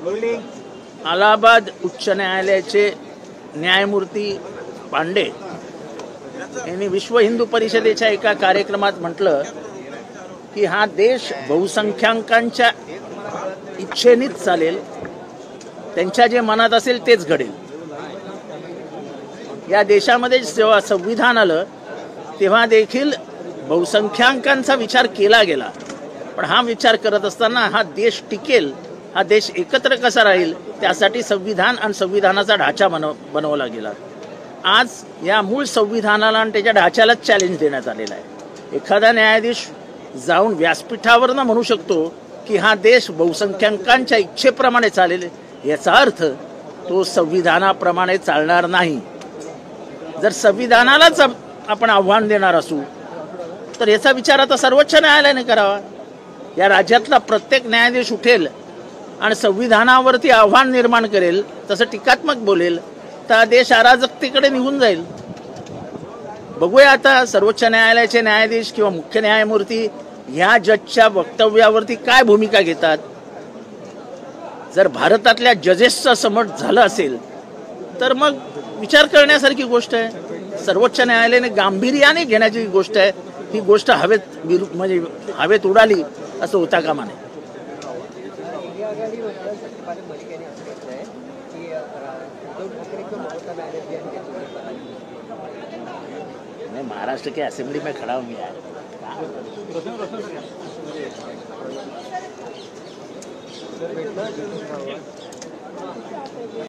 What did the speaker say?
अलाहाबाद उच्च न्यायालयाचे न्यायमूर्ती पांडे यांनी विश्व हिंदू परिषदेच्या एका कार्यक्रमात म्हटलं की हा देश बहुसंख्याकांच्या इच्छेनेच चालेल, त्यांच्या जे मनात असेल तेच घडेल। या देशामध्ये जेव्हा संविधान आलं तेव्हा देखील बहुसंख्याकांचा विचार केला गेला, पण हा विचार करत असताना हा देश टिकेल, हा देश एकत्र कसा राहील त्यासाठी संविधान आणि संविधानाचा ढाचा बनवला गेला। आज या मूळ संविधानाला आणि त्याच्या ढाच्यालाच चॅलेंज देण्यात आलेला आहे। एखादा न्यायाधीश जाऊन व्यासपीठावरनं म्हणू शकतो की हा देश बहुसंख्याकांच्या इच्छेप्रमाणे चालेल, याचा अर्थ तो संविधानाप्रमाणे चालणार नाही। जर संविधानालाच आपण आव्हान देणार असू तर याचा विचार आता सर्वोच्च न्यायालयाने करावा। या राज्यातला प्रत्येक न्यायाधीश उठेल आणि संविधानावरती आव्हान निर्माण करेल, तसं टीकात्मक बोलेल, तर देश अराजकतेकडे निघून जाईल। बघूया आता सर्वोच्च न्यायालयाचे न्यायाधीश किंवा मुख्य न्यायमूर्ती ह्या जजच्या वक्तव्यावरती काय भूमिका घेतात। जर भारतातल्या जजेसचं समज झालं असेल तर मग विचार करण्यासारखी गोष्ट आहे। सर्वोच्च न्यायालयाने गांभीर्याने घेण्याची गोष्ट आहे। ही गोष्ट हवेत उडाली असं होता कामा नये। मैं महाराष्ट्र के असेंबली में खड़ा हूँ यार।